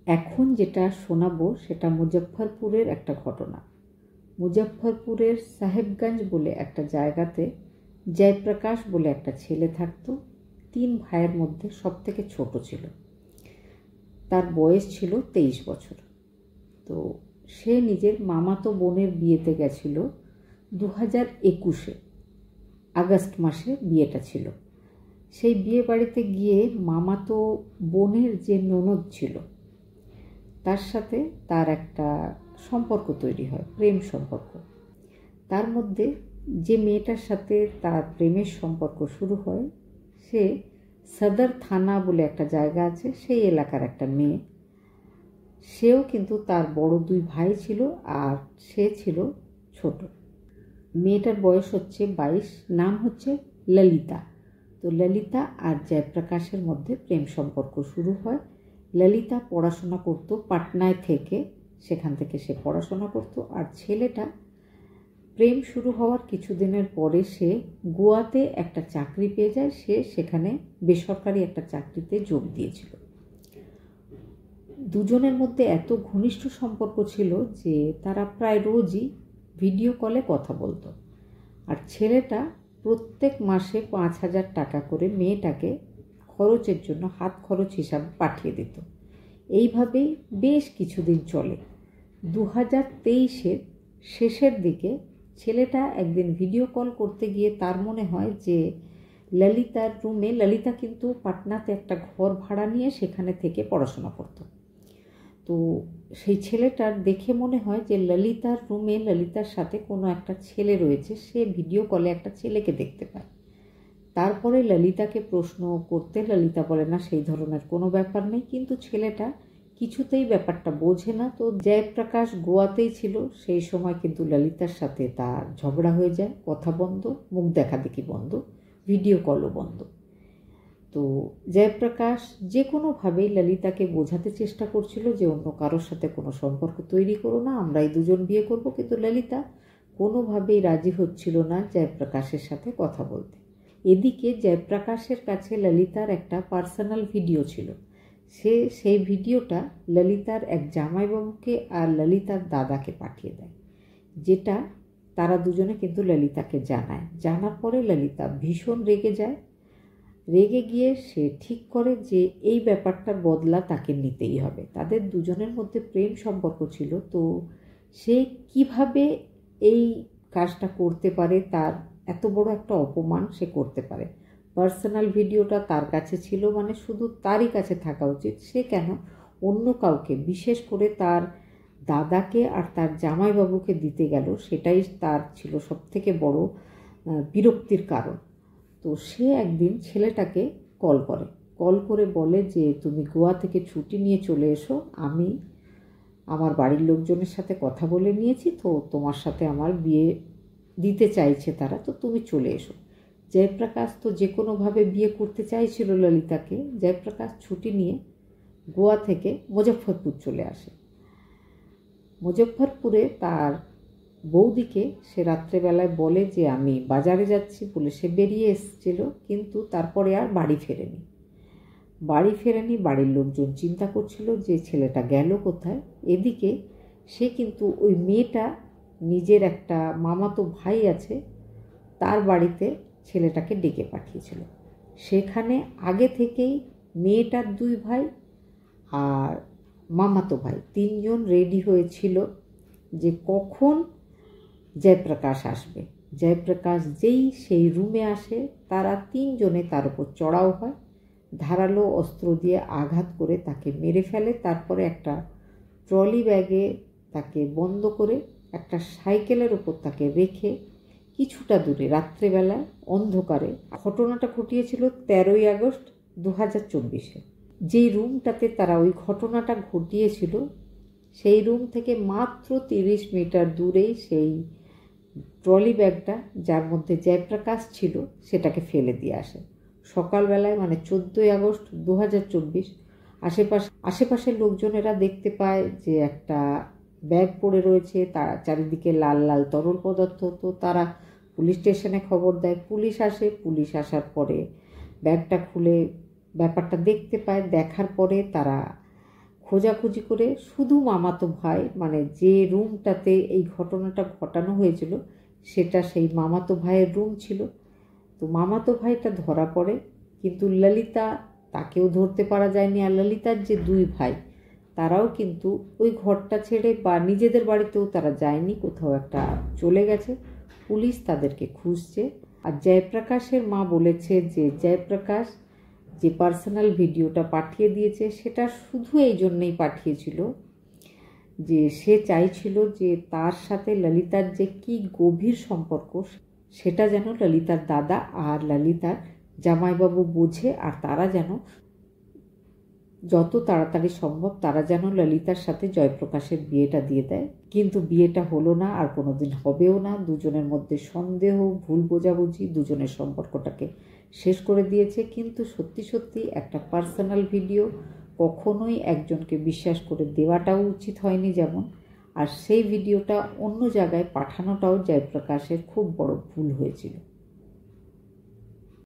এখন যেটা শোনাবো সেটা মুজফ্ফরপুরের একটা ঘটনা। মুজফ্ফরপুরের সাহেবগঞ্জ বলে একটা জায়গাতে জয়প্রকাশ বলে একটা ছেলে থাকতো। 3 ভাইয়ের মধ্যে সবথেকে ছোট ছিল। তার বয়স ছিল 23 বছর। তো সে নিজের মামাতো বোনের বিয়েতে গেছিল 2021-এ, আগস্ট মাসে বিয়েটা ছিল। সেই বিয়ে বাড়িতে গিয়ে মামাতো বোনের যে ননদ ছিল তার সাথে তার একটা সম্পর্ক তৈরি হয়, প্রেম সম্পর্ক। তার মধ্যে যে মেয়েটার সাথে তার প্রেমের সম্পর্ক শুরু হয় সে সদর থানা বলে একটা জায়গা আছে, সেই এলাকার একটা মেয়ে। সেও কিন্তু তার বড় 2 ভাই ছিল আর সে ছিল ছোট। মেয়েটার বয়স হচ্ছে 22, নাম হচ্ছে ললিতা। তো ললিতা আর জয়প্রকাশের মধ্যে প্রেম সম্পর্ক শুরু হয়। ললিতা পড়াশোনা করতো পাটনায় থেকে, সেখান থেকে সে পড়াশোনা করতো। আর ছেলেটা প্রেম শুরু হওয়ার কিছুদিনের পরে সে গোয়াতে একটা চাকরি পেয়ে যায়। সে সেখানে বেসরকারি একটা চাকরিতে যোগ দিয়েছিল। দুজনের মধ্যে এত ঘনিষ্ঠ সম্পর্ক ছিল যে তারা প্রায় রোজই ভিডিও কলে কথা বলতো। আর ছেলেটা প্রত্যেক মাসে 5,000 টাকা করে মেয়েটাকে খরচের জন্য হাত খরচ হিসাবে পাঠিয়ে দিত। এইভাবেই বেশ কিছুদিন চলে। 2023-এর শেষের দিকে ছেলেটা একদিন ভিডিও কল করতে গিয়ে তার মনে হয় যে ললিতার রুমে, ললিতা কিন্তু পাটনাতে একটা ঘর ভাড়া নিয়ে সেখানে থেকে পড়াশোনা করতো। তো সেই ছেলেটার দেখে মনে হয় যে ললিতার রুমে ললিতার সাথে কোনো একটা ছেলে রয়েছে। সে ভিডিও কলে একটা ছেলেকে দেখতে পায়। তারপরে ললিতাকে প্রশ্ন করতে ললিতা বলে না, সেই ধরনের কোনো ব্যাপার নেই। কিন্তু ছেলেটা কিছুতেই ব্যাপারটা বোঝে না। তো জয়প্রকাশ গোয়াতেই ছিল সেই সময়, কিন্তু ললিতার সাথে তার ঝগড়া হয়ে যায়, কথা বন্ধ, মুখ দেখাদেখি বন্ধ, ভিডিও কলও বন্ধ। তো জয়প্রকাশ যে কোনোভাবেই ললিতাকে বোঝাতে চেষ্টা করছিল যে অন্য কারোর সাথে কোনো সম্পর্ক তৈরি করো না, আমরাই দুজন বিয়ে করব। কিন্তু ললিতা কোনোভাবেই রাজি হচ্ছিল না জয়প্রকাশের সাথে কথা বলতে। এদিকে জয়প্রকাশের কাছে ললিতার একটা পার্সোনাল ভিডিও ছিল। সে সেই ভিডিওটা ললিতার এক জামাইবাবুকে আর ললিতার দাদাকে পাঠিয়ে দেয়, যেটা তারা দুজনে কিন্তু ললিতাকে জানায়। জানার পরে ললিতা ভীষণ রেগে যায়। রেগে গিয়ে সে ঠিক করে যে এই ব্যাপারটার বদলা তাকে নিতেই হবে। তাদের দুজনের মধ্যে প্রেম সম্পর্ক ছিল। তো সে কিভাবে এই কাজটা করতে পারে, তার এত বড় একটা অপমান সে করতে পারে। পার্সোনাল ভিডিওটা তার কাছে ছিল, মানে শুধু তারই কাছে থাকা উচিত। সে কেন অন্য কাউকে, বিশেষ করে তার দাদাকে আর তার জামাইবাবুকে দিতে গেল, সেটাই তার ছিল সবথেকে বড় বিরক্তির কারণ। তো সে একদিন ছেলেটাকে কল করে বলে যে তুমি গোয়া থেকে ছুটি নিয়ে চলে এসো, আমি আমার বাড়ির লোকজনের সাথে কথা বলে নিয়েছি, তো তোমার সাথে আমার বিয়ে দিতে চাইছে তারা, তো তুমি চলে এসো। জয়প্রকাশ তো যে কোনোভাবে বিয়ে করতে চাইছিল ললিতাকে। জয়প্রকাশ ছুটি নিয়ে গোয়া থেকে মুজফ্ফরপুর চলে আসে। মুজফ্ফরপুরে তার বৌদিকে সে রাত্রেবেলায় বলে যে আমি বাজারে যাচ্ছি বলে সে বেরিয়ে এসেছিল, কিন্তু তারপরে আর বাড়ি ফেরেনি। বাড়ির লোকজন চিন্তা করছিল যে ছেলেটা গেল কোথায়। এদিকে সে কিন্তু ওই মেয়েটা, নিজের একটা মামাতো ভাই আছে, তার বাড়িতে ছেলেটাকে ডেকে পাঠিয়েছিল। সেখানে আগে থেকেই মেয়েটার 2 ভাই আর মামাতো ভাই 3 জন রেডি হয়েছিল যে কখন জয়প্রকাশ আসবে। জয়প্রকাশ যেই সেই রুমে আসে, তারা 3 জনে তার উপর চড়াও হয়, ধারালো অস্ত্র দিয়ে আঘাত করে তাকে মেরে ফেলে। তারপরে একটা ট্রলি ব্যাগে তাকে বন্ধ করে একটা সাইকেলের উপর তাকে রেখে কিছুটা দূরে রাত্রেবেলায় অন্ধকারে, ঘটনাটা ঘটিয়েছিল 13ই আগস্ট 2024-এ। যেই রুমটাতে তারা ওই ঘটনাটা ঘটিয়েছিল সেই রুম থেকে মাত্র 30 মিটার দূরেই সেই ট্রলি ব্যাগটা, যার মধ্যে জয়প্রকাশ ছিল, সেটাকে ফেলে দিয়ে আসে। সকালবেলায়, মানে 14ই আগস্ট 2024, আশেপাশের লোকজনেরা দেখতে পায় যে একটা ব্যাগ পড়ে রয়েছে, তার চারিদিকে লাল লাল তরল পদার্থ। তো তারা পুলিশ স্টেশনে খবর দেয়। পুলিশ আসে। পুলিশ আসার পরে ব্যাগটা খুলে ব্যাপারটা দেখতে পায়। দেখার পরে তারা খোঁজাখুঁজি করে শুধু মামাতো ভাই, মানে যে রুমটাতে এই ঘটনাটা ঘটানো হয়েছিল সেটা সেই মামাতো ভাইয়ের রুম ছিল। তো মামাতো ভাইটা ধরা পড়ে, কিন্তু ললিতা, তাকেও ধরতে পারা যায়নি। আর ললিতার যে দুই ভাই, তারাও কিন্তু ওই ঘরটা ছেড়ে বা নিজেদের বাড়িতেও তারা যায়নি, কোথাও একটা চলে গেছে। পুলিশ তাদেরকে খুঁজছে। আর জয়প্রকাশের মা বলেছে যে জয়প্রকাশ যে পার্সোনাল ভিডিওটা পাঠিয়ে দিয়েছে সেটা শুধু এই জন্যেই পাঠিয়েছিল যে সে চাইছিল যে তার সাথে ললিতার যে কি গভীর সম্পর্ক সেটা যেন ললিতার দাদা আর ললিতার জামাইবাবু বোঝে, আর তারা যেন যত তাড়াতাড়ি সম্ভব তারা যেন ললিতার সাথে জয়প্রকাশের বিয়েটা দিয়ে দেয়। কিন্তু বিয়েটা হলো না, আর কোনোদিন হবেও না। দুজনের মধ্যে সন্দেহ, ভুল বোঝাবুঝি দুজনের সম্পর্কটাকে শেষ করে দিয়েছে। কিন্তু সত্যি সত্যি একটা পার্সোনাল ভিডিও কখনোই একজনকে বিশ্বাস করে দেওয়াটাও উচিত হয়নি যেমন, আর সেই ভিডিওটা অন্য জায়গায় পাঠানোটাও জয়প্রকাশের খুব বড় ভুল হয়েছিল।